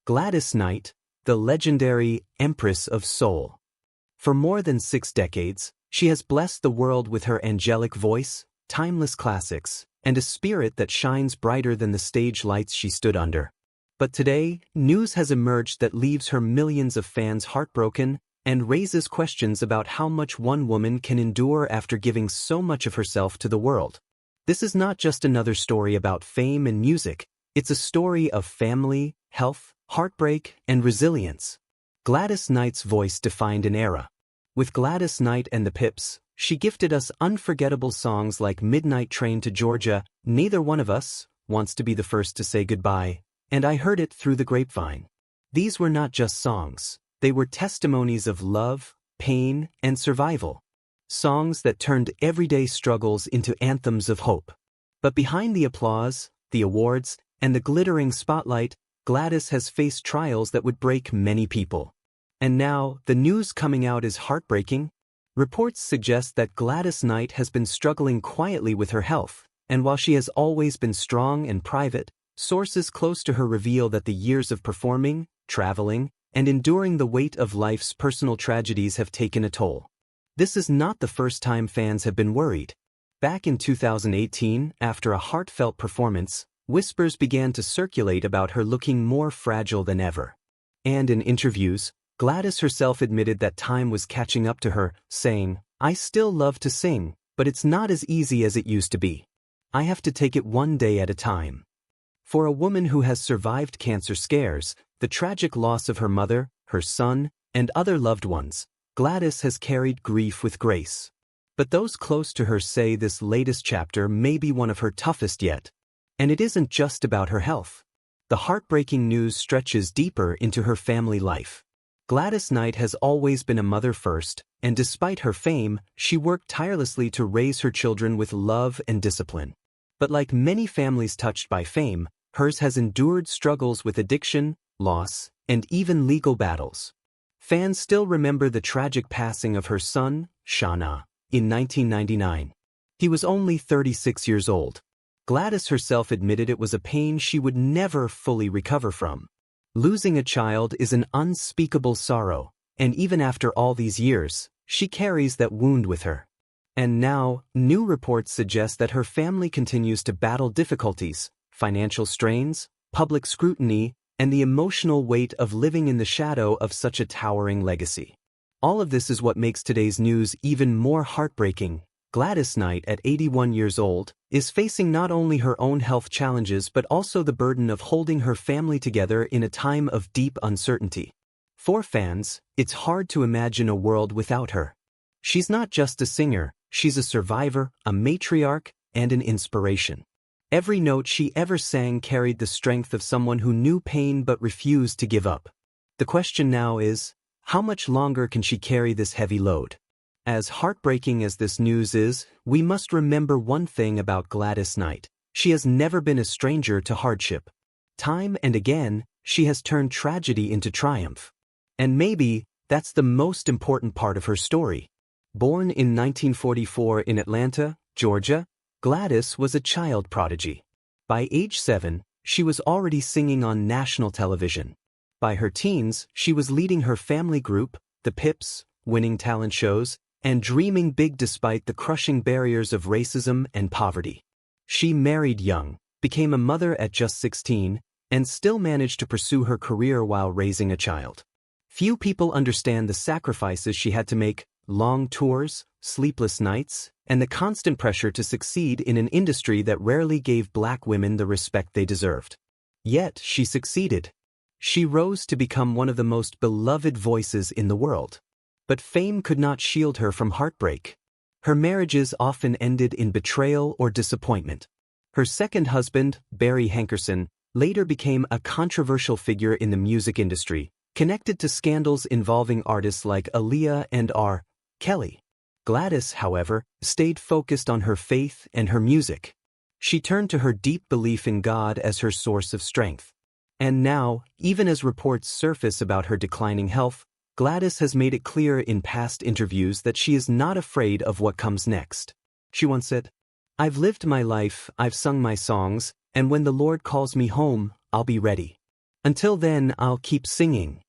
Gladys Knight, the legendary Empress of Soul. For more than 6 decades, she has blessed the world with her angelic voice, timeless classics, and a spirit that shines brighter than the stage lights she stood under. But today, news has emerged that leaves her millions of fans heartbroken and raises questions about how much one woman can endure after giving so much of herself to the world. This is not just another story about fame and music, it's a story of family, health, heartbreak, and resilience. Gladys Knight's voice defined an era. With Gladys Knight and the Pips, she gifted us unforgettable songs like Midnight Train to Georgia, Neither One of Us Wants to Be the First to Say Goodbye, and I Heard It Through the Grapevine. These were not just songs, they were testimonies of love, pain, and survival. Songs that turned everyday struggles into anthems of hope. But behind the applause, the awards, and the glittering spotlight, Gladys has faced trials that would break many people. And now, the news coming out is heartbreaking. Reports suggest that Gladys Knight has been struggling quietly with her health, and while she has always been strong and private, sources close to her reveal that the years of performing, traveling, and enduring the weight of life's personal tragedies have taken a toll. This is not the first time fans have been worried. Back in 2018, after a heartfelt performance, whispers began to circulate about her looking more fragile than ever. And in interviews, Gladys herself admitted that time was catching up to her, saying, "I still love to sing, but it's not as easy as it used to be. I have to take it one day at a time." For a woman who has survived cancer scares, the tragic loss of her mother, her son, and other loved ones, Gladys has carried grief with grace. But those close to her say this latest chapter may be one of her toughest yet. And it isn't just about her health. The heartbreaking news stretches deeper into her family life. Gladys Knight has always been a mother first, and despite her fame, she worked tirelessly to raise her children with love and discipline. But like many families touched by fame, hers has endured struggles with addiction, loss, and even legal battles. Fans still remember the tragic passing of her son, Shauna, in 1999. He was only 36 years old. Gladys herself admitted it was a pain she would never fully recover from. Losing a child is an unspeakable sorrow, and even after all these years, she carries that wound with her. And now, new reports suggest that her family continues to battle difficulties, financial strains, public scrutiny, and the emotional weight of living in the shadow of such a towering legacy. All of this is what makes today's news even more heartbreaking. Gladys Knight, at 81 years old, is facing not only her own health challenges but also the burden of holding her family together in a time of deep uncertainty. For fans, it's hard to imagine a world without her. She's not just a singer, she's a survivor, a matriarch, and an inspiration. Every note she ever sang carried the strength of someone who knew pain but refused to give up. The question now is, how much longer can she carry this heavy load? As heartbreaking as this news is, we must remember one thing about Gladys Knight. She has never been a stranger to hardship. Time and again, she has turned tragedy into triumph. And maybe, that's the most important part of her story. Born in 1944 in Atlanta, Georgia, Gladys was a child prodigy. By age 7, she was already singing on national television. By her teens, she was leading her family group, the Pips, winning talent shows, and dreaming big despite the crushing barriers of racism and poverty. She married young, became a mother at just 16, and still managed to pursue her career while raising a child. Few people understand the sacrifices she had to make: long tours, sleepless nights, and the constant pressure to succeed in an industry that rarely gave Black women the respect they deserved. Yet she succeeded. She rose to become one of the most beloved voices in the world. But fame could not shield her from heartbreak. Her marriages often ended in betrayal or disappointment. Her second husband, Barry Hankerson, later became a controversial figure in the music industry, connected to scandals involving artists like Aaliyah and R. Kelly. Gladys, however, stayed focused on her faith and her music. She turned to her deep belief in God as her source of strength. And now, even as reports surface about her declining health, Gladys has made it clear in past interviews that she is not afraid of what comes next. She once said, "I've lived my life, I've sung my songs, and when the Lord calls me home, I'll be ready." Until then, I'll keep singing.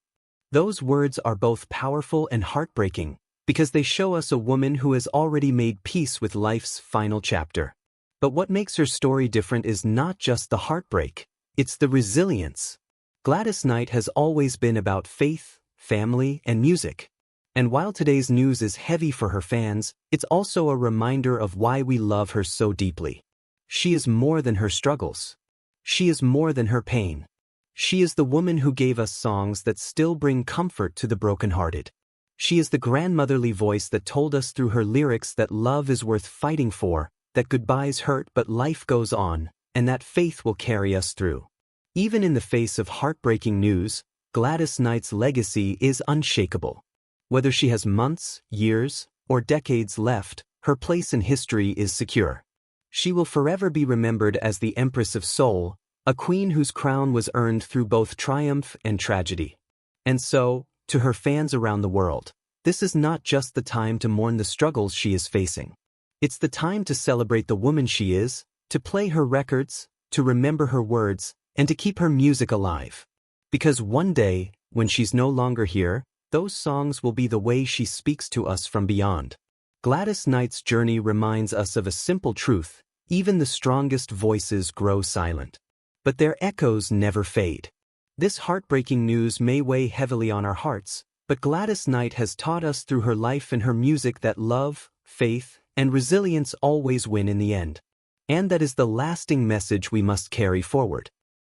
Those words are both powerful and heartbreaking, because they show us a woman who has already made peace with life's final chapter. But what makes her story different is not just the heartbreak, it's the resilience. Gladys Knight has always been about faith, family, and music. And while today's news is heavy for her fans, it's also a reminder of why we love her so deeply. She is more than her struggles. She is more than her pain. She is the woman who gave us songs that still bring comfort to the brokenhearted. She is the grandmotherly voice that told us through her lyrics that love is worth fighting for, that goodbyes hurt but life goes on, and that faith will carry us through. Even in the face of heartbreaking news, Gladys Knight's legacy is unshakable. Whether she has months, years, or decades left, her place in history is secure. She will forever be remembered as the Empress of Soul, a queen whose crown was earned through both triumph and tragedy. And so, to her fans around the world, this is not just the time to mourn the struggles she is facing. It's the time to celebrate the woman she is, to play her records, to remember her words, and to keep her music alive. Because one day, when she's no longer here, those songs will be the way she speaks to us from beyond. Gladys Knight's journey reminds us of a simple truth: even the strongest voices grow silent. But their echoes never fade. This heartbreaking news may weigh heavily on our hearts, but Gladys Knight has taught us through her life and her music that love, faith, and resilience always win in the end. And that is the lasting message we must carry forward.